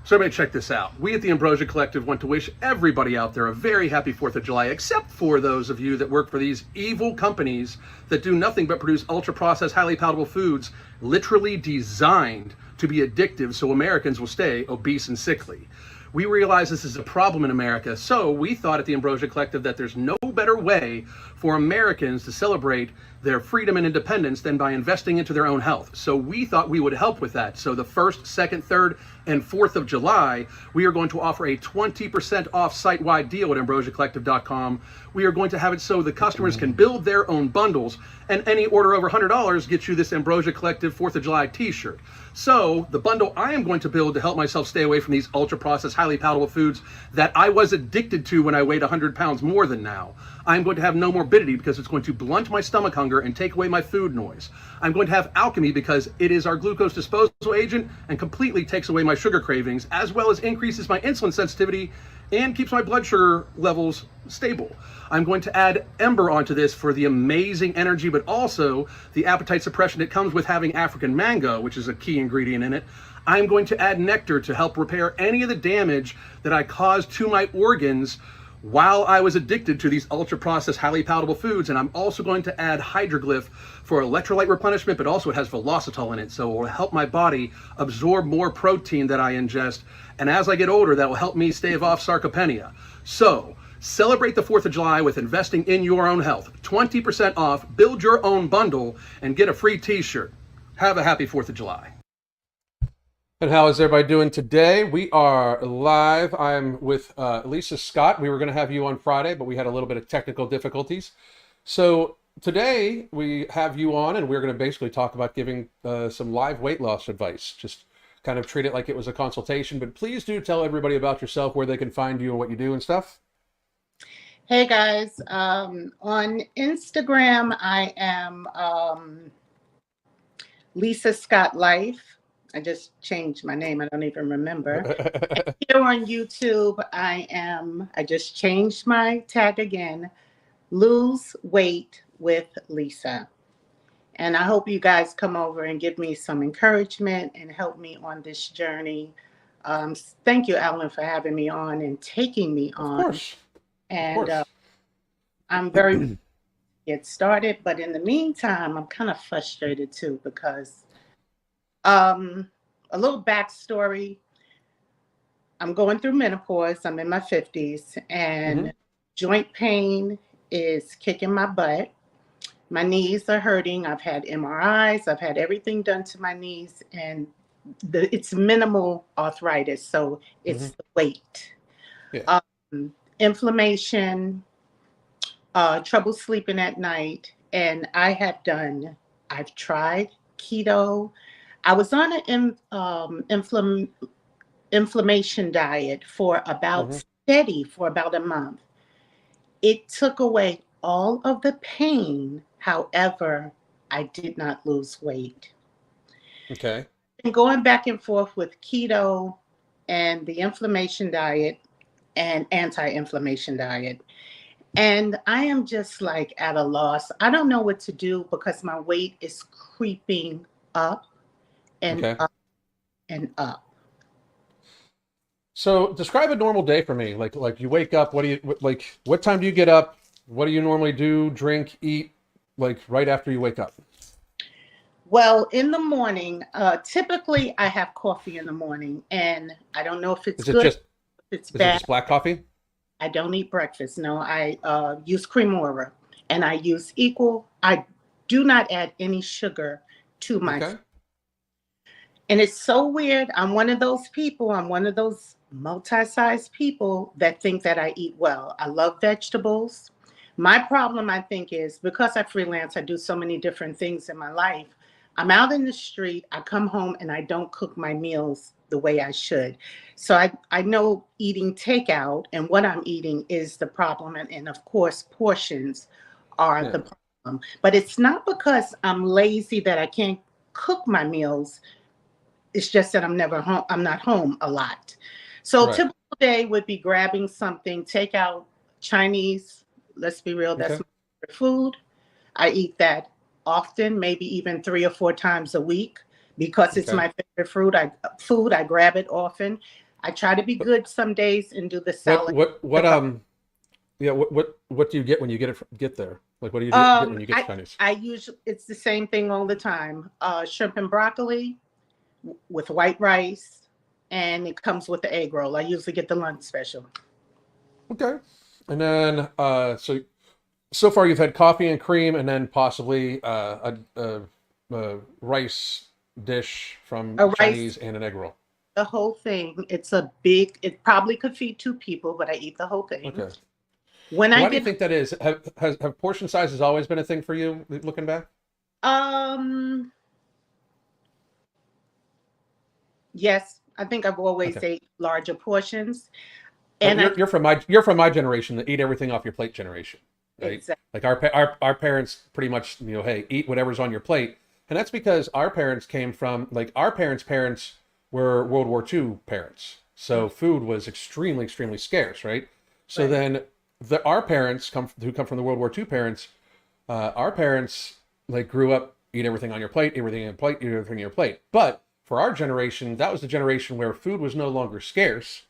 So everybody check this out. We at the Ambrosia Collective want to wish everybody out there a very happy 4th of July, except for those of you that work for these evil companies that do nothing but produce ultra-processed, highly palatable foods literally designed to be addictive so Americans will stay obese and sickly. We realize this is a problem in America, so we thought at the Ambrosia Collective that there's no better way for Americans to celebrate their freedom and independence than by investing into their own health. So we thought we would help with that. So the 1st, 2nd, 3rd, and 4th of July, we are going to offer a 20% off site-wide deal at ambrosiacollective.com. We are going to have it so the customers can build their own bundles, and any order over $100 gets you this Ambrosia Collective 4th of July t-shirt. So the bundle I am going to build to help myself stay away from these ultra-processed, highly palatable foods that I was addicted to when I weighed 100 pounds more than now. I'm going to have no morbidity because it's going to blunt my stomach hunger and take away my food noise. I'm going to have alchemy because it is our glucose disposal agent and completely takes away my sugar cravings, as well as increases my insulin sensitivity and keeps my blood sugar levels stable. I'm going to add Ember onto this for the amazing energy, but also the appetite suppression that comes with having African mango, which is a key ingredient in it. I'm going to add Nectar to help repair any of the damage that I caused to my organs while I was addicted to these ultra-processed, highly palatable foods. And I'm also going to add Hydroglyph for electrolyte replenishment, but also it has Velocitol in it, so it will help my body absorb more protein that I ingest. And as I get older, that will help me stave off sarcopenia. So celebrate the 4th of July with investing in your own health. 20% off, build your own bundle, and get a free t-shirt. Have a happy 4th of July. And how is everybody doing today? We are live. I'm with Lisa Scott. We were going to have you on Friday, but we had a little bit of technical difficulties. So today we have you on, and we're going to basically talk about giving some live weight loss advice. Just kind of treat it like it was a consultation, but please do tell everybody about yourself, where they can find you and what you do and stuff. Hey guys, on Instagram, I am Lisa Scott Life. I just changed my name. I don't even remember. Here on YouTube, I just changed my tag again, Lose Weight with Lisa. And I hope you guys come over and give me some encouragement and help me on this journey. Thank you, Alan, for having me on and taking me on. Of course. And I'm very get started. But in the meantime, I'm kind of frustrated too because a little backstory. I'm going through menopause. I'm in my 50s and joint pain is kicking my butt. My knees are hurting. I've had MRIs. I've had everything done to my knees and it's minimal arthritis. So it's the weight. Yeah. Inflammation, trouble sleeping at night. And I've tried keto. I was on an inflammation diet for about steady for about a month. It took away all of the pain. However, I did not lose weight. Okay. And going back and forth with keto and the inflammation diet and anti-inflammation diet. And I am just like at a loss. I don't know what to do because my weight is creeping up and up and up. So describe a normal day for me. Like you wake up, what time do you get up? What do you normally do, drink, eat, like right after you wake up? Well, in the morning, typically I have coffee in the morning and I don't know if it's good. If it's bad. Is it just black coffee? I don't eat breakfast. No, I use Cremora and I use Equal. I do not add any sugar to my food. And it's so weird. I'm one of those people. I'm one of those multi-sized people that think that I eat well. I love vegetables. My problem, I think, is because I freelance, I do so many different things in my life. I'm out in the street, I come home and I don't cook my meals the way I should. So I know eating takeout and what I'm eating is the problem. And of course, portions are the problem. But it's not because I'm lazy that I can't cook my meals. It's just that I'm not home a lot. So a typical day would be grabbing something, takeout, Chinese. Let's be real, that's my favorite food. I eat that often, maybe even 3 or 4 times a week because it's my favorite food. I grab it often. I try to be But good some days and do the what salad. what what The gar- yeah, what do you get when you get there? Like what do you get when you get to Chinese? I usually it's the same thing all the time. Shrimp and broccoli with white rice, and it comes with the egg roll. I usually get the lunch special. Okay. And then so far you've had coffee and cream and then possibly a rice dish from A rice, Chinese and an egg roll. the whole thing. It's a big. It probably could feed two people, but I eat the whole thing. Okay. When I Why do you get think that is? Have portion sizes always been a thing for you looking back? um yes, I think I've always Okay. ate larger portions, and I You're from my generation, the eat everything off your plate generation, right? exactly Like our parents pretty much, hey, eat whatever's on your plate. And that's because our parents came from, like, our parents were World War II parents. So food was extremely, extremely scarce, right? So right, then our parents who come from the World War II parents, our parents like grew up eat everything on your plate, everything on your plate, eat everything on your plate. But for our generation, that was the generation where food was no longer scarce,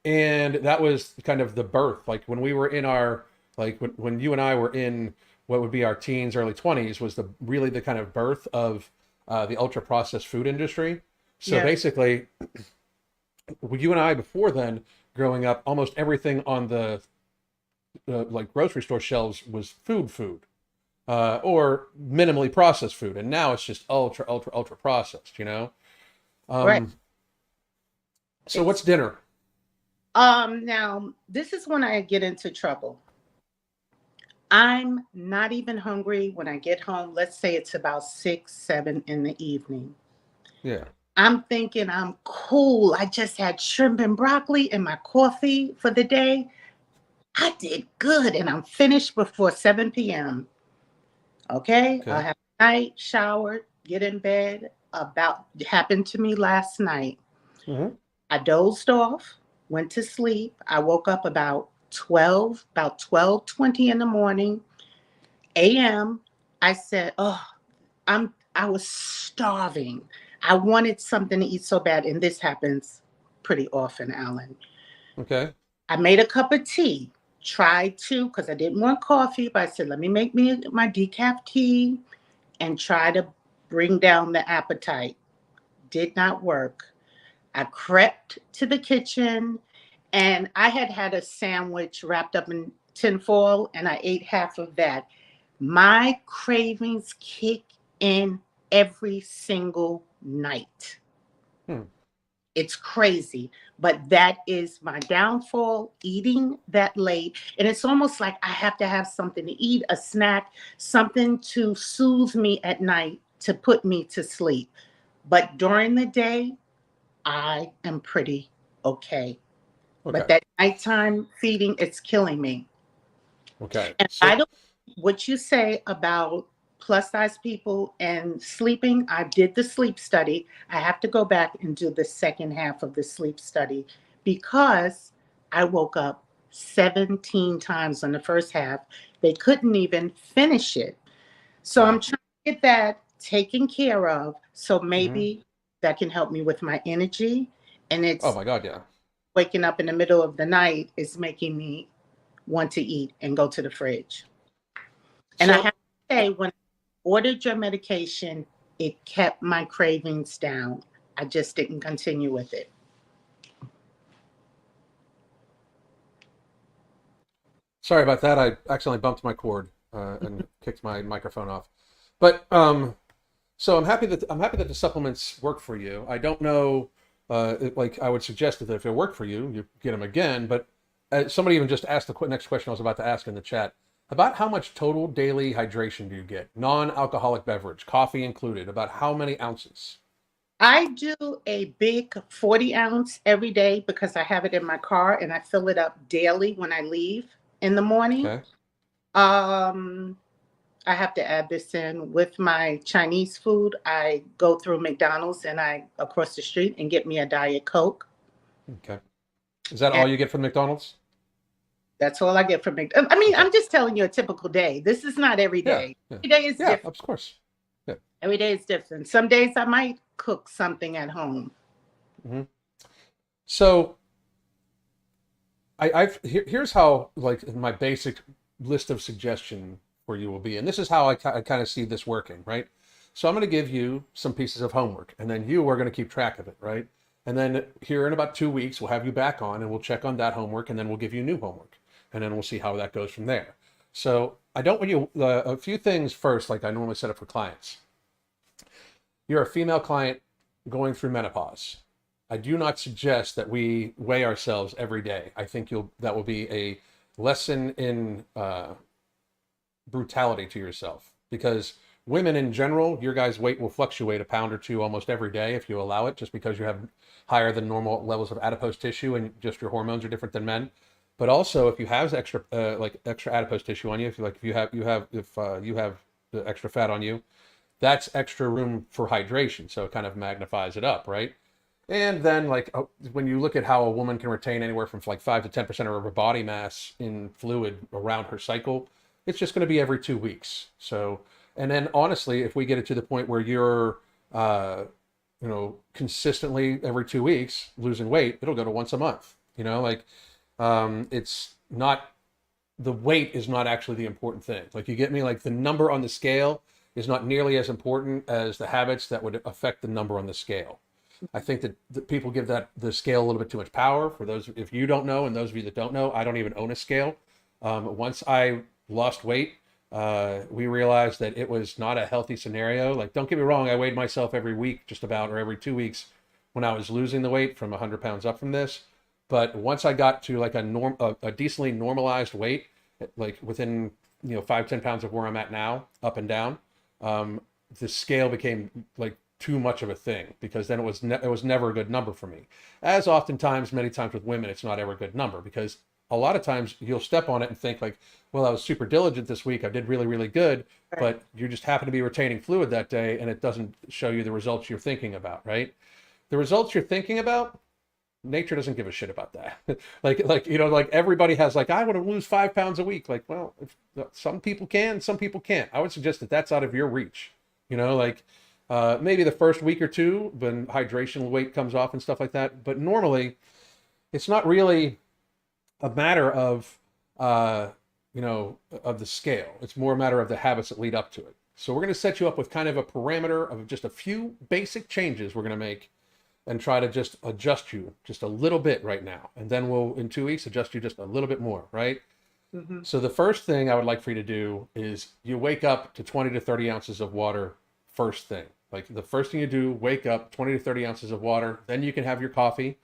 and that was kind of the birth. Like when we were in our like when you and I were in what would be our teens, early 20s, was the kind of birth of the ultra processed food industry. So yes, basically, you and I before then, growing up, almost everything on the like grocery store shelves was food, or minimally processed food, and now it's just ultra processed. right. Um, so It's what's dinner? now this is when I get into trouble. I'm not even hungry when I get home. Let's say it's about 6, 7 in the evening. Yeah. I'm thinking I'm cool. I just had shrimp and broccoli and my coffee for the day. I did good and I'm finished before 7 p.m. Okay. I Okay. have a night, showered, get in bed. About happened to me last night. Hmm. I dozed off, went to sleep. I woke up about 12:20 in the morning, AM. I said, "Oh, I was starving. I wanted something to eat so bad." And this happens pretty often, Alan. Okay. I made a cup of tea, tried to, because I didn't want coffee, but I said, let me make me my decaf tea and try to bring down the appetite. Did not work. I crept to the kitchen and I had had a sandwich wrapped up in tinfoil and I ate half of that. My cravings kick in every single night. Hmm. It's crazy, but that is my downfall, eating that late. And it's almost like I have to have something to eat, a snack, something to soothe me at night to put me to sleep. But during the day, I am pretty okay. But Okay. that nighttime feeding, it's killing me. Okay. And I So don't what you say about plus size people and sleeping. I did the sleep study. I have to go back and do the second half of the sleep study because I woke up 17 times on the first half. They couldn't even finish it. So I'm wow. trying to get that taken care of. So Hmm. maybe that can help me with my energy. And Oh it's my God. Yeah. waking up in the middle of the night is making me want to eat and go to the fridge. And I have So to say, when I ordered your medication, it kept my cravings down. I just didn't continue with it. sorry about that. I accidentally bumped my cord and kicked my microphone off. But so I'm happy that the supplements work for you. I don't know. Like I would suggest that if it worked for you, you get them again. But somebody even just asked the next question I was about to ask in the chat about how much total daily hydration do you get, non-alcoholic beverage, coffee included. About how many ounces? I do a big 40 ounce every day because I have it in my car and I fill it up daily when I leave in the morning. Okay. Um, I have to add this in with my Chinese food. I go through McDonald's and I across the street and get me a Diet Coke. Okay. Is that And all you get from McDonald's? that's all I get from McDonald's. I mean, Okay. I'm just telling you a typical day. This is not every Yeah. day. Yeah. Every day is Yeah. different. Of course. Yeah. Every day is different. Some days I might cook something at home. Hmm. So here's how, like, my basic list of suggestion for you will be, and this is how I kind of see this working, right? So I'm going to give you some pieces of homework, and then you are going to keep track of it, right? And then here in about 2 weeks, we'll have you back on, and we'll check on that homework, and then we'll give you new homework, and then we'll see how that goes from there. So I don't want you a few things first, like I normally set up for clients. You're a female client going through menopause. I do not suggest that we weigh ourselves every day. I think that will be a lesson in brutality to yourself, because women in general, your guys' weight will fluctuate a pound or two almost every day if you allow it, just because you have higher than normal levels of adipose tissue and just your hormones are different than men. But also, if you have extra extra adipose tissue on you, if you have the extra fat on you, that's extra room for hydration. So it kind of magnifies it up, right? And then, like, when you look at how a woman can retain anywhere from like 5 to 10% of her body mass in fluid around her cycle, it's just going to be every 2 weeks. So, and then honestly, if we get it to the point where you're, consistently every 2 weeks losing weight, it'll go to once a month. It's not, the weight is not actually the important thing. Like, you get me? Like, the number on the scale is not nearly as important as the habits that would affect the number on the scale. I think that people give the scale a little bit too much power. For those, if you don't know, and those of you that don't know, I don't even own a scale. Once I lost weight, we realized that it was not a healthy scenario. Like, don't get me wrong, I weighed myself every week, just about, or every 2 weeks when I was losing the weight from 100 pounds up from this. But once I got to like a decently normalized weight, like within 5-10 pounds of where I'm at now, up and down, the scale became like too much of a thing, because then it was never a good number for me. As oftentimes, many times with women, it's not ever a good number, because a lot of times you'll step on it and think like, well, I was super diligent this week, I did really, really good, but you just happen to be retaining fluid that day, and it doesn't show you the results you're thinking about, right? The results you're thinking about, nature doesn't give a shit about that. like everybody has like, I want to lose 5 pounds a week. Like, well, some people can, some people can't. I would suggest that that's out of your reach. Maybe the first week or two when hydration weight comes off and stuff like that. But normally it's not really a matter of, of the scale. It's more a matter of the habits that lead up to it. So we're going to set you up with kind of a parameter of just a few basic changes we're going to make, and try to just adjust you just a little bit right now. And then we'll, in 2 weeks, adjust you just a little bit more, right? Mm-hmm. So the first thing I would like for you to do is you wake up to 20 to 30 ounces of water first thing. Like, the first thing you do, wake up, 20 to 30 ounces of water. Then you can have your coffee.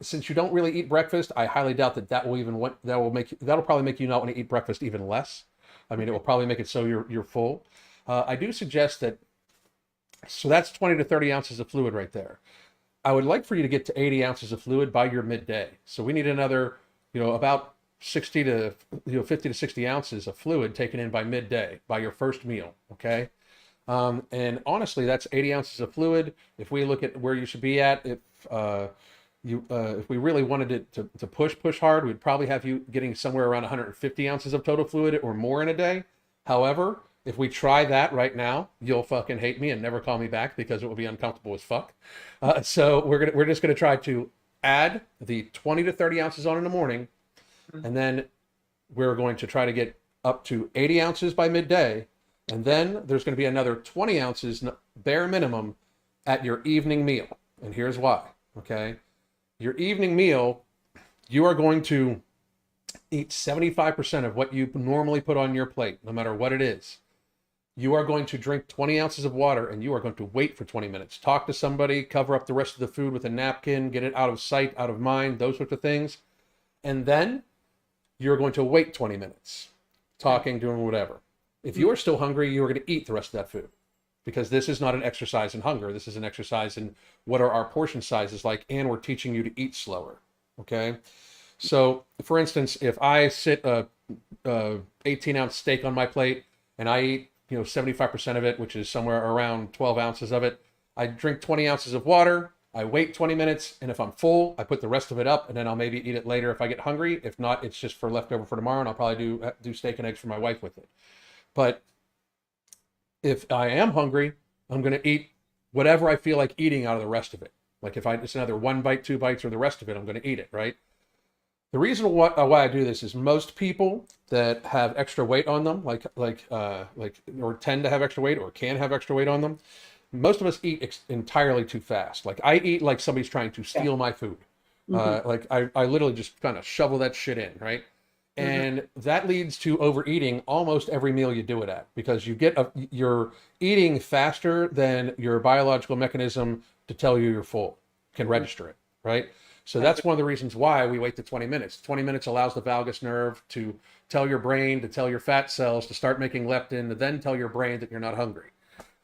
Since you don't really eat breakfast, I highly doubt that'll probably make you not want to eat breakfast even less. I mean, it will probably make it so you're full. I do suggest that. So that's 20 to 30 ounces of fluid right there. I would like for you to get to 80 ounces of fluid by your midday. So we need another, about 60 to 50 to 60 ounces of fluid taken in by midday, by your first meal. Okay. And honestly, that's 80 ounces of fluid. If we look at where you should be at, if we really wanted it to push hard, we'd probably have you getting somewhere around 150 ounces of total fluid or more in a day. However, if we try that right now, you'll fucking hate me and never call me back, because it will be uncomfortable as fuck. So we're just gonna try to add the 20 to 30 ounces on in the morning, and then we're going to try to get up to 80 ounces by midday, and then there's going to be another 20 ounces bare minimum at your evening meal. And here's why. Okay, your evening meal, you are going to eat 75% of what you normally put on your plate, no matter what it is. You are going to drink 20 ounces of water, and you are going to wait for 20 minutes. Talk to somebody, cover up the rest of the food with a napkin, get it out of sight, out of mind, those sorts of things. And then you're going to wait 20 minutes, talking, doing whatever. If you are still hungry, you are going to eat the rest of that food, because this is not an exercise in hunger. This is an exercise in what are our portion sizes like, and we're teaching you to eat slower. Okay. So for instance, if I sit a 18-ounce steak on my plate and I eat 75% of it, which is somewhere around 12 ounces of it, I drink 20 ounces of water, I wait 20 minutes, and if I'm full, I put the rest of it up, and then I'll maybe eat it later if I get hungry. If not, it's just for leftover for tomorrow, and I'll probably do steak and eggs for my wife with it. But if I am hungry, I'm going to eat whatever I feel like eating out of the rest of it. Like if it's another 1 bite, 2 bites, or the rest of it, I'm going to eat it, right? The reason why I do this is most people that have extra weight on them, or tend to have extra weight or can have extra weight on them, most of us eat entirely too fast. Like I eat like somebody's trying to steal my food. Like I literally just kind of shovel that shit in, right? And that leads to overeating almost every meal you do it at, because you're eating faster than your biological mechanism to tell you you're full can register it, right? So that's one of the reasons why we wait the 20 minutes. 20 minutes allows the vagus nerve to tell your brain, to tell your fat cells to start making leptin, to then tell your brain that you're not hungry.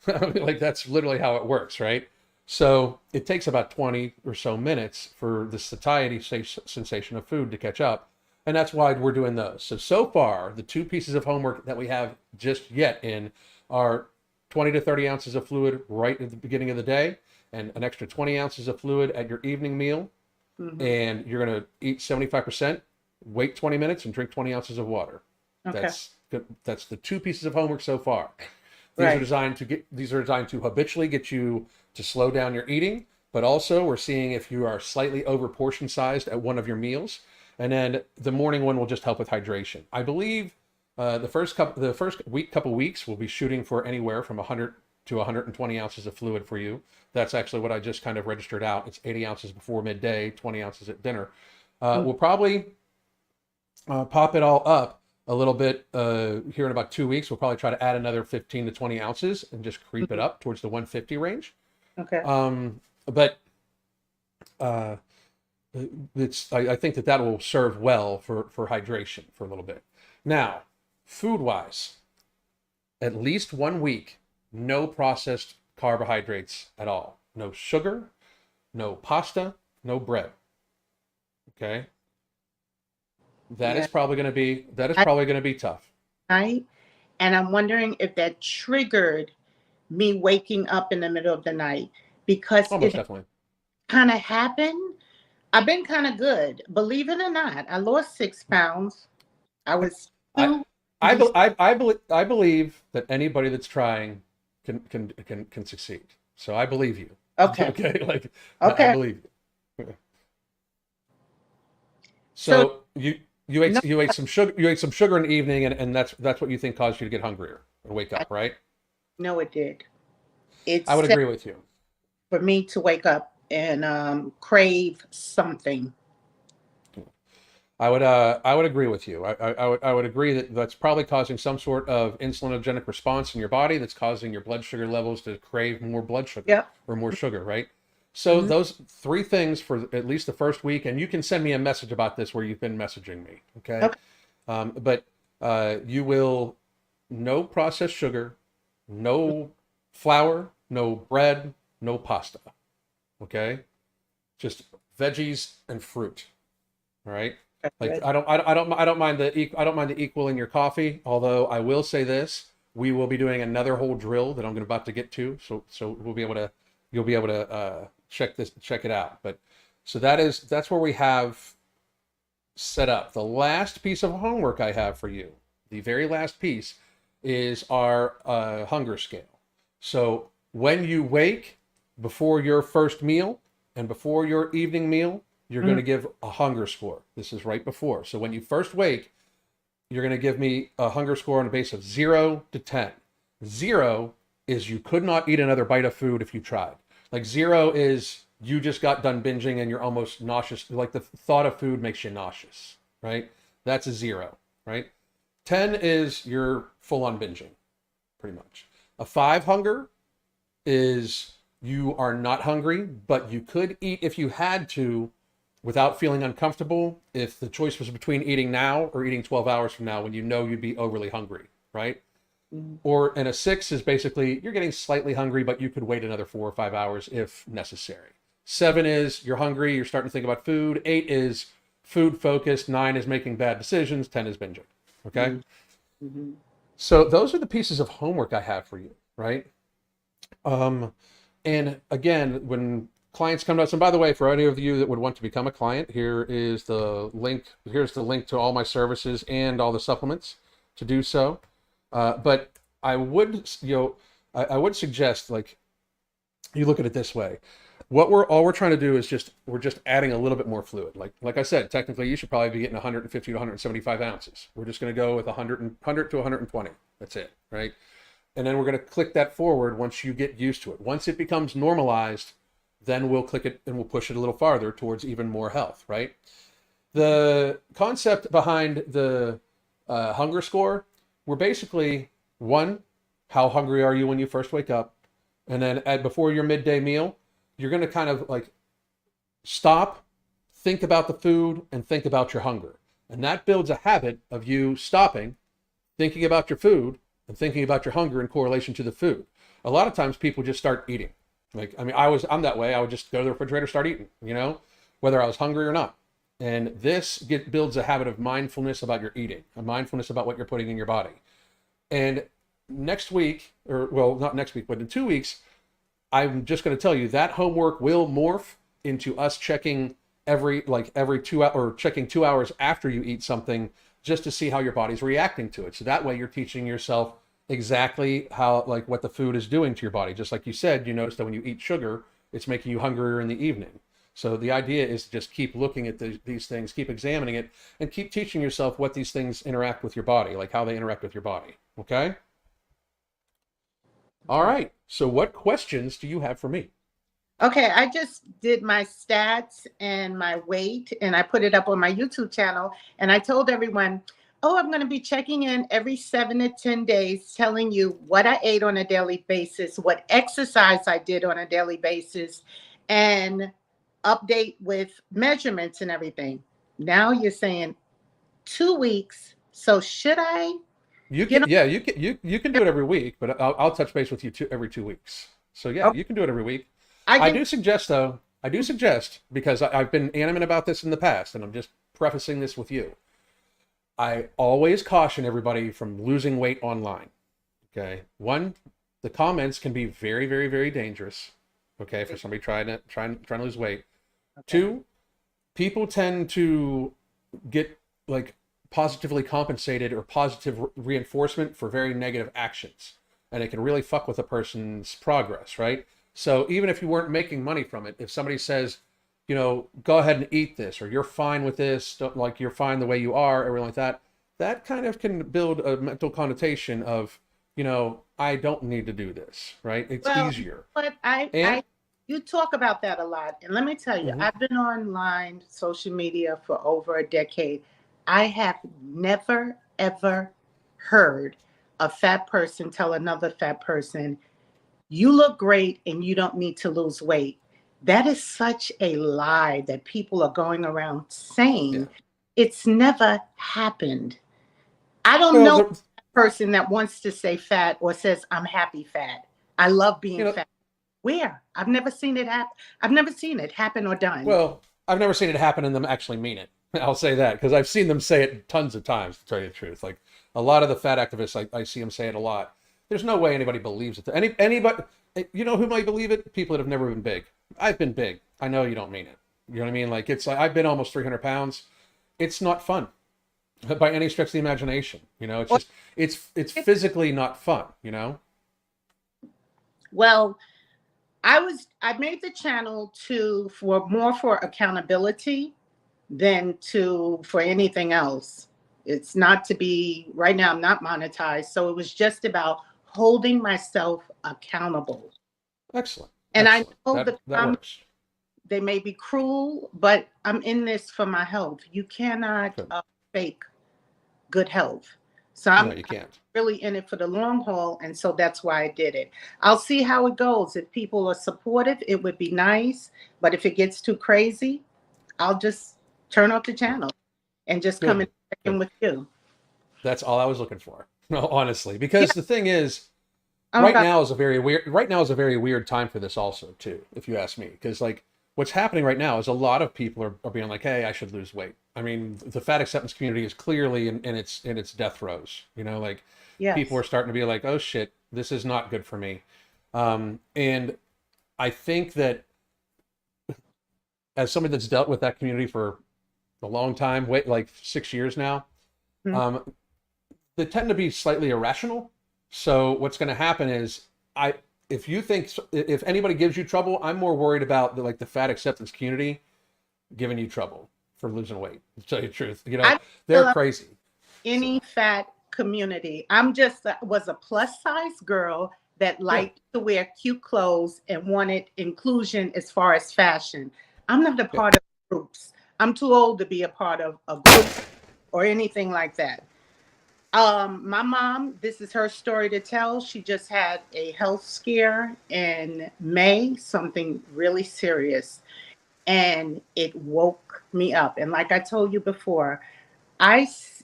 Like that's literally how it works, right? So it takes about 20 or so minutes for the satiety sensation of food to catch up. And that's why we're doing those. So far, the 2 pieces of homework that we have just yet in are 20 to 30 ounces of fluid right at the beginning of the day, and an extra 20 ounces of fluid at your evening meal. And you're going to eat 75%, wait 20 minutes, and drink 20 ounces of water. Okay. That's the 2 pieces of homework so far. These are designed to habitually get you to slow down your eating, but also we're seeing if you are slightly over portion sized at one of your meals. And then the morning one will just help with hydration. I believe the first couple weeks we'll be shooting for anywhere from 100 to 120 ounces of fluid for you. That's actually what I just kind of registered out. It's 80 ounces before midday, 20 ounces at dinner. We'll probably pop it all up a little bit here in about 2 weeks. We'll probably try to add another 15 to 20 ounces and just creep it up towards the 150 range. Okay. But I think that will serve well for hydration for a little bit. Now, food-wise, at least 1 week, no processed carbohydrates at all. No sugar, no pasta, no bread. Okay? That is probably going to be tough. Right. And I'm wondering if that triggered me waking up in the middle of the night, because Almost definitely kind of happened. I've been kind of good, believe it or not. I lost 6 pounds. I was I believe that anybody that's trying can succeed. So I believe you. Okay. Okay. Okay. I believe you. So you ate some sugar. You ate some sugar in the evening, and that's what you think caused you to get hungrier or wake up, right? No, it did. I would agree with you. For me to wake up and crave something. I would agree with you. I would agree that that's probably causing some sort of insulinogenic response in your body that's causing your blood sugar levels to crave more blood sugar or more sugar, right? So those 3 things for at least the first week, and you can send me a message about this where you've been messaging me, okay? But you will no processed sugar, no flour, no bread, no pasta, okay? Just veggies and fruit, all right? Like I don't mind the equal in your coffee. Although I will say this, we will be doing another whole drill that I'm about to get to. So you'll be able to check it out. But so that's where we have set up. The last piece of homework I have for you, the very last piece, is our hunger scale. So when you wake before your first meal and before your evening meal, you're going to give a hunger score. This is right before. So when you first wake, you're going to give me a hunger score on a base of 0 to 10. 0 is you could not eat another bite of food if you tried. Like 0 is you just got done binging and you're almost nauseous. Like the thought of food makes you nauseous, right? That's a 0, right? 10 is you're full on binging, pretty much. A 5 hunger is you are not hungry, but you could eat if you had to, without feeling uncomfortable, if the choice was between eating now or eating 12 hours from now when you know you'd be overly hungry, right? And a 6 is basically you're getting slightly hungry, but you could wait another 4 or 5 hours if necessary. 7 is you're hungry, you're starting to think about food. 8 is food focused. 9 is making bad decisions. 10 is binging, okay? So those are the pieces of homework I have for you, right? And again, when clients come to us, and by the way, for any of you that would want to become a client, here's the link to all my services and all the supplements to do so. But I would suggest, like, you look at it this way. What we're trying to do is we're just adding a little bit more fluid. Like I said, technically you should probably be getting 150 to 175 ounces. We're just going to go with 100 to 120. That's it, right? And then we're going to click that forward once you get used to it. Once it becomes normalized, then we'll click it and we'll push it a little farther towards even more health, right? The concept behind the hunger score, we're basically, one, how hungry are you when you first wake up? And then before your midday meal, you're going to kind of like stop, think about the food, and think about your hunger. And that builds a habit of you stopping, thinking about your food, and thinking about your hunger in correlation to the food. A lot of times people just start eating. Like, I mean, I'm that way. I would just go to the refrigerator, start eating, you know, whether I was hungry or not. And this builds a habit of mindfulness about your eating, a mindfulness about what you're putting in your body. And next week, or well, not next week, but in 2 weeks, I'm just going to tell you that homework will morph into us checking every 2 hours, or checking 2 hours after you eat something, just to see how your body's reacting to it. So that way you're teaching yourself exactly how, like, what the food is doing to your body. Just like you said, you notice that when you eat sugar, it's making you hungrier in the evening. So the idea is to just keep looking at these things, keep examining it, and keep teaching yourself what these things interact with your body, like how they interact with your body. Okay? All right. So what questions do you have for me? Okay, I just did my stats and my weight, and I put it up on my YouTube channel, and I told everyone, oh, I'm going to be checking in every 7 to 10 days, telling you what I ate on a daily basis, what exercise I did on a daily basis, and update with measurements and everything. Now you're saying 2 weeks. So should I You get can, on? yeah, you can do it every week, but I'll touch base with you every 2 weeks. So yeah, Oh, you can do it every week. I I can. do suggest, though, because I've been animate about this in the past, and I'm just prefacing this with you. I always caution everybody from losing weight online. Okay. One, the comments can be very, very, very dangerous. Okay, for somebody trying to lose weight. Okay. Two, people tend to get like positively compensated or positive reinforcement for very negative actions, and it can really fuck with a person's progress, right? So even if you weren't making money from it, if somebody says, you know, go ahead and eat this, or you're fine with this, don't, like, you're fine the way you are, everything like that, that kind of can build a mental connotation of, you know, I don't need to do this, right? It's Well, easier. but And you talk about that a lot. And let me tell you, Mhm. I've been online social media for over a decade. I have never, ever heard a fat person tell another fat person, you look great and you don't need to lose weight. That is such a lie that people are going around Yeah. saying. It's never happened. I don't Well, know a person that wants to say fat or says, I'm happy fat. I love you being know, fat. Where? I've never seen it happen. I've never seen it happen or done. well, I've never seen it happen and them actually mean it. I'll say that because I've seen them say it tons of times, to tell you the truth. Like a lot of the fat activists, I see them say it a lot. There's no way anybody believes it. Anybody, you know who might believe it? People that have never been big. I've been big. I know you don't mean it. You know what I mean? Like, it's like I've been almost 300 pounds. It's not fun by any stretch of the imagination. You know, it's Or- just it's physically not fun. You know. Well, I made the channel for accountability than for anything else. It's not to be right now, I'm not monetized. So it was just about holding myself accountable. Excellent. And I Excellent. know That the that comments, works. they may be cruel, but I'm in this for my health. You cannot Good. fake good health. So No, I'm you can't. really in it for the long haul. And so that's why I did it. I'll see how it goes. If people are supportive, it would be nice. But if it gets too crazy, I'll just turn off the channel and just come and Good. check in Good. with you. That's all I was looking for. No, honestly, Yeah. because the thing is, Oh, God. right now is a very weird time for this also too, if you ask me, because like what's happening right now is a lot of people are being like, hey, I should lose weight. I mean, the fat acceptance community is clearly in its death throes, you know, like people Yes. are starting to be like, oh shit, this is not good for me. And I think that as somebody that's dealt with that community for a long time, wait, like 6 years now, Mhm. they tend to be slightly irrational. So what's going to happen is I if you think, if anybody gives you trouble, I'm more worried about the fat acceptance community giving you trouble for losing weight. To tell you the truth, you know, I they're don't crazy. any fat community. I'm just was a plus size girl that Yeah. liked to wear cute clothes and wanted inclusion as far as fashion. I'm not a Yeah. part of groups. I'm too old to be a part of a group or anything like that. My mom, this is her story to tell. She just had a health scare in May, something really serious, and it woke me up. And like I told you before,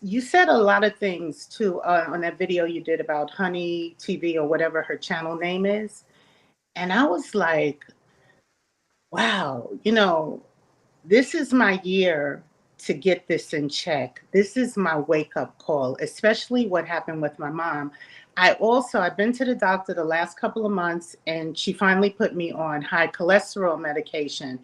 you said a lot of things too on that video you did about Honey TV or whatever her channel name is, and I was like, wow, this is my year to get this in check. This is my wake up call, especially what happened with my mom. I've been to the doctor the last couple of months, and she finally put me on high cholesterol medication.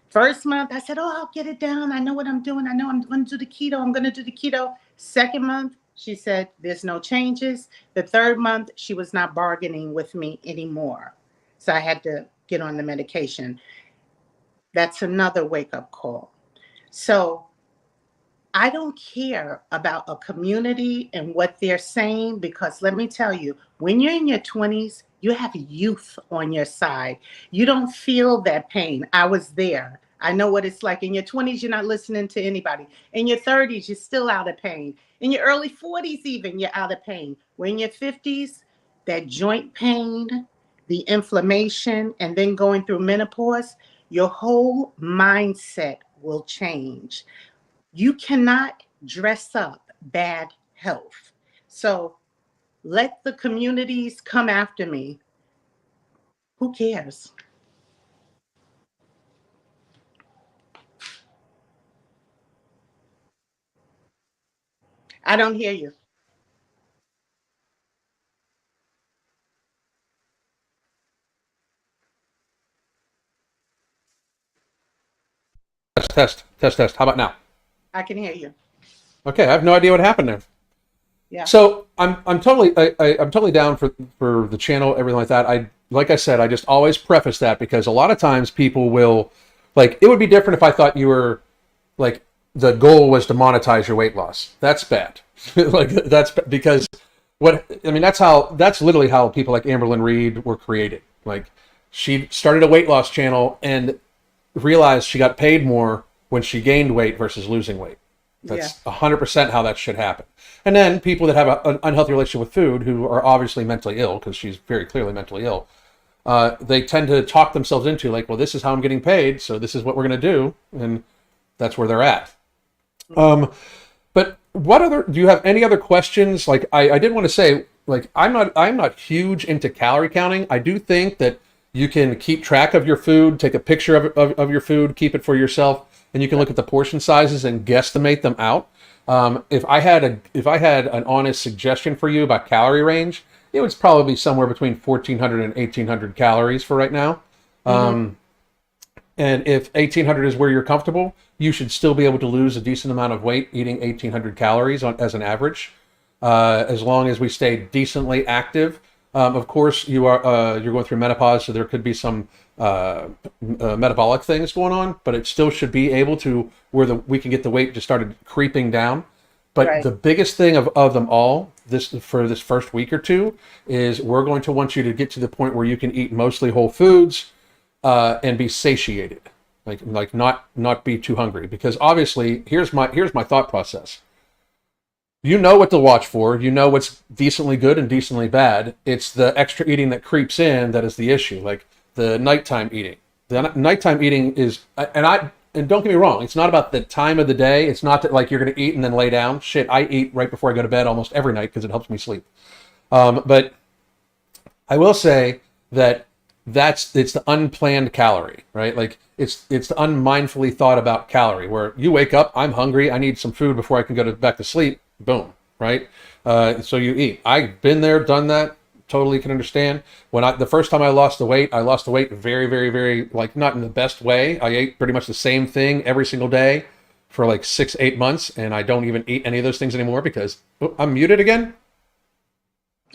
First month, I said, oh, I'll get it down. I know what I'm doing. I know I'm going to do the keto. I'm going to do the keto. Second month, she said, there's no changes. The third month, she was not bargaining with me anymore. So I had to get on the medication. That's another wake up call. So I don't care about a community and what they're saying, because let me tell you, when you're in your 20s, you have youth on your side. You don't feel that pain. I was there. I know what it's like. In your 20s, you're not listening to anybody. In your 30s, you're still out of pain. In your early 40s, even, you're out of pain. When in your 50s, that joint pain, the inflammation, and then going through menopause, your whole mindset will change. You cannot dress up bad health. So let the communities come after me. Who cares? I don't hear you. Test. How about now? I can hear you. Okay, I have no idea what happened there. Yeah. So I'm totally down for the channel, everything like that. Like I said, I just always preface that because a lot of times people will, like, it would be different if I thought you were like the goal was to monetize your weight loss. That's bad. Like because that's literally how people like Amberlyn Reed were created. Like, she started a weight loss channel and realized she got paid more when she gained weight versus losing weight. That's 100% how that should happen. And then people that have an unhealthy relationship with food, who are obviously mentally ill, because she's very clearly mentally ill, they tend to talk themselves into, like, well, this is how I'm getting paid, so this is what we're going to do, and that's where they're at. But do you have any other questions? Like, I did want to say, like, I'm not huge into calorie counting. I do think that you can keep track of your food, take a picture of your food, keep it for yourself, and you can look at the portion sizes and guesstimate them out. If I had an honest suggestion for you about calorie range, it would probably be somewhere between 1,400 and 1,800 calories for right now. And if 1,800 is where you're comfortable, you should still be able to lose a decent amount of weight eating 1,800 calories as an average, as long as we stay decently active. Of course, you're going through menopause, so there could be some metabolic things going on, but it still should be able to where we can get the weight just started creeping down. But the biggest thing of them all, for this first week or two, is we're going to want you to get to the point where you can eat mostly whole foods and be satiated, like not be too hungry. Because obviously, here's my thought process. You know what to watch for. You know what's decently good and decently bad. It's the extra eating that creeps in that is the issue. Like the nighttime eating. The nighttime eating is, and don't get me wrong, it's not about the time of the day. It's not that like you're going to eat and then lay down. Shit, I eat right before I go to bed almost every night because it helps me sleep. But I will say that it's the unplanned calorie, right? Like it's the unmindfully thought about calorie where you wake up, I'm hungry, I need some food before I can go back to sleep. Boom, right? So you eat. I've been there, done that. Totally can understand. The first time I lost the weight very, very, very, like, not in the best way. I ate pretty much the same thing every single day for like 6-8 months, and I don't even eat any of those things anymore because I'm muted again.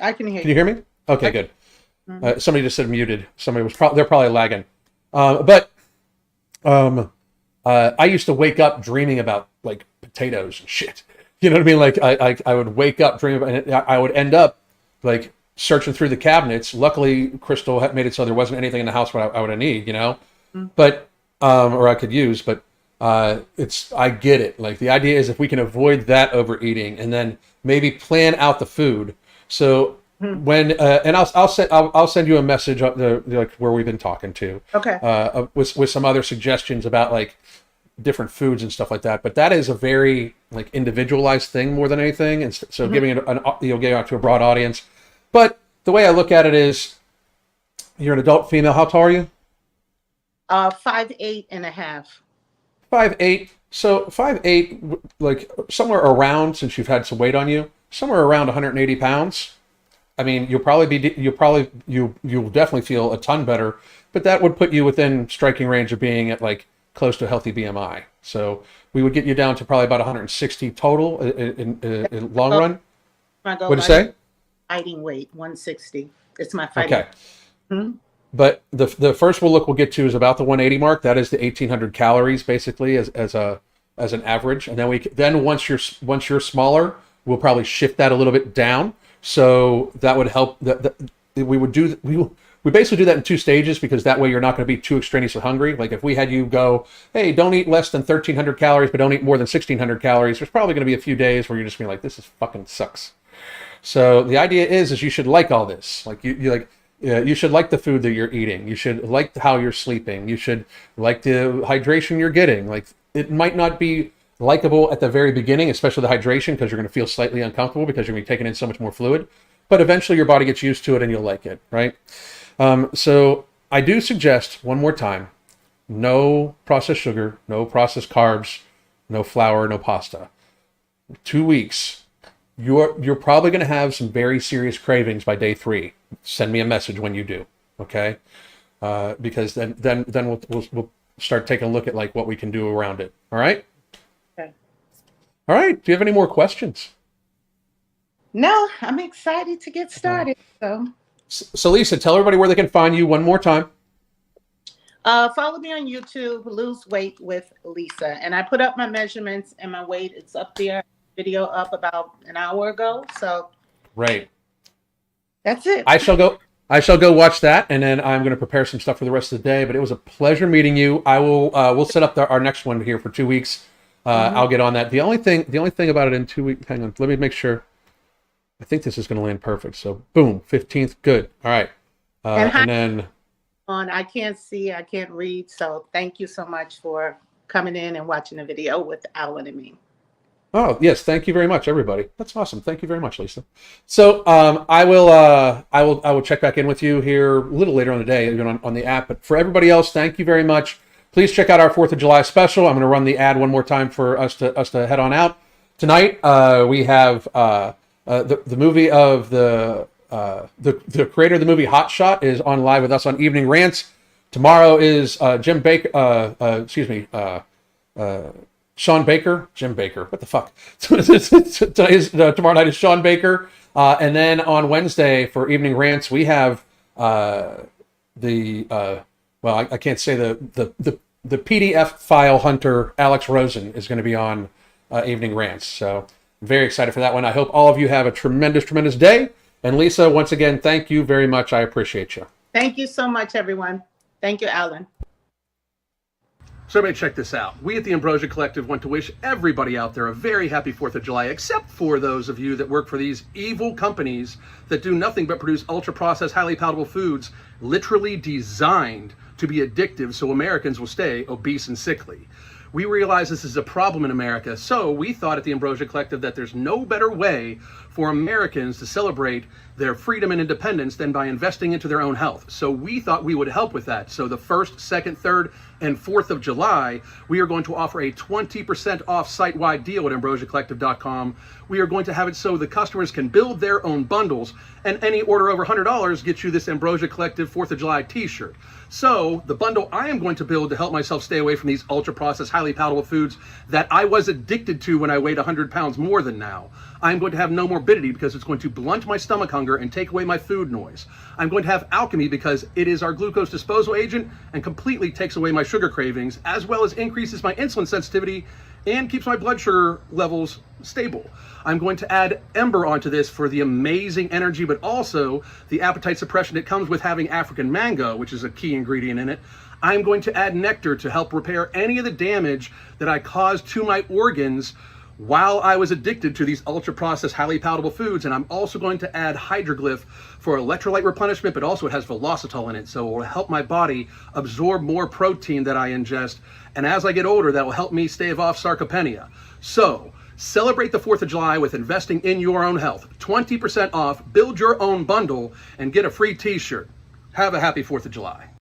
I can hear you. Can you hear me? Okay, good. Somebody just said muted. Somebody was they're probably lagging. But I used to wake up dreaming about like potatoes and shit. You know what I mean? Like I would wake up dreaming about, and I would end up like searching through the cabinets. Luckily, Crystal had made it so there wasn't anything in the house what I would need, you know, but or I could use. But I get it. Like the idea is if we can avoid that overeating and then maybe plan out the food. So when and I'll send you a message up like where we've been talking to. Okay. With some other suggestions about like different foods and stuff like that. But that is a very like individualized thing more than anything, and so giving it getting out to a broad audience. But the way I look at it is, you're an adult female. How tall are you? 5'8.5". 5'8". So 5'8", like somewhere around, since you've had some weight on you, somewhere around 180 pounds. I mean, you'll definitely feel a ton better, but that would put you within striking range of being at like close to a healthy BMI. So we would get you down to probably about 160 total in long run. What'd you say? Fighting weight, 160. It's my fighting. Okay. But the first we'll get to is about the 180 mark. That is the 1,800 calories basically as an average, and then once you're smaller, we'll probably shift that a little bit down. So that would help. We basically do that in 2 stages, because that way you're not going to be too extraneously hungry. Like if we had you go, hey, don't eat less than 1,300 calories, but don't eat more than 1,600 calories, there's probably going to be a few days where you're just going to be like, this is fucking sucks. So the idea is you should like all this. Like you should like the food that you're eating. You should like how you're sleeping. You should like the hydration you're getting. Like it might not be likable at the very beginning, especially the hydration, because you're going to feel slightly uncomfortable because you're going to be taking in so much more fluid. But eventually your body gets used to it and you'll like it, right? So I do suggest, one more time, no processed sugar, no processed carbs, no flour, no pasta. 2 weeks. You're probably going to have some very serious cravings by day 3. Send me a message when you do, okay? Because then we'll start taking a look at like what we can do around it. All right? Okay. All right. Do you have any more questions? No, I'm excited to get started. So Lisa, tell everybody where they can find you one more time. Follow me on YouTube, Lose Weight with Lisa. And I put up my measurements and my weight. It's up there. Video up about an hour ago. So right. That's it. I shall go watch that, and then I'm going to prepare some stuff for the rest of the day. But it was a pleasure meeting you. I will we'll set up our next one here for 2 weeks. I'll get on that. The only thing about it in 2 weeks, hang on, let me make sure. I think this is going to land perfect. So boom, 15th, good. All right. And then I can't see, I can't read. So thank you so much for coming in and watching the video with Alan and me. Oh yes, thank you very much, everybody. That's awesome. Thank you very much, Lisa. So I will check back in with you here a little later on the day, even on the app. But for everybody else, thank you very much. Please check out our 4th of July special. I'm going to run the ad one more time for us to head on out tonight. We have the movie of the creator of the movie Hot Shot is on live with us on Evening Rants. Tomorrow is Jim Baker. Sean Baker, Jim Baker, what the fuck? Tomorrow night is Sean Baker. And then on Wednesday for Evening Rants, we have I can't say the PDF file hunter, Alex Rosen, is going to be on Evening Rants. So I'm very excited for that one. I hope all of you have a tremendous, tremendous day. And Lisa, once again, thank you very much. I appreciate you. Thank you so much, everyone. Thank you, Alan. So everybody check this out. We at the Ambrosia Collective want to wish everybody out there a very happy 4th of July, except for those of you that work for these evil companies that do nothing but produce ultra-processed, highly palatable foods literally designed to be addictive so Americans will stay obese and sickly. We realize this is a problem in America, so we thought at the Ambrosia Collective that there's no better way for Americans to celebrate their freedom and independence than by investing into their own health. So we thought we would help with that. So the 1st, 2nd, 3rd, and 4th of July, we are going to offer a 20% off site-wide deal at ambrosiacollective.com. We are going to have it so the customers can build their own bundles, and any order over $100 gets you this Ambrosia Collective 4th of July t-shirt. So the bundle I am going to build to help myself stay away from these ultra-processed, highly palatable foods that I was addicted to when I weighed 100 pounds more than now. I'm going to have no morbidity because it's going to blunt my stomach hunger and take away my food noise. I'm going to have alchemy because it is our glucose disposal agent and completely takes away my sugar cravings, as well as increases my insulin sensitivity and keeps my blood sugar levels stable. I'm going to add ember onto this for the amazing energy, but also the appetite suppression that comes with having African mango, which is a key ingredient in it. I'm going to add nectar to help repair any of the damage that I caused to my organs while I was addicted to these ultra-processed, highly palatable foods. And I'm also going to add hydroglyph for electrolyte replenishment, but also it has velocitol in it, so it will help my body absorb more protein that I ingest. And as I get older, that will help me stave off sarcopenia. So celebrate the 4th of July with investing in your own health. 20% off, build your own bundle, and get a free t-shirt. Have a happy 4th of July.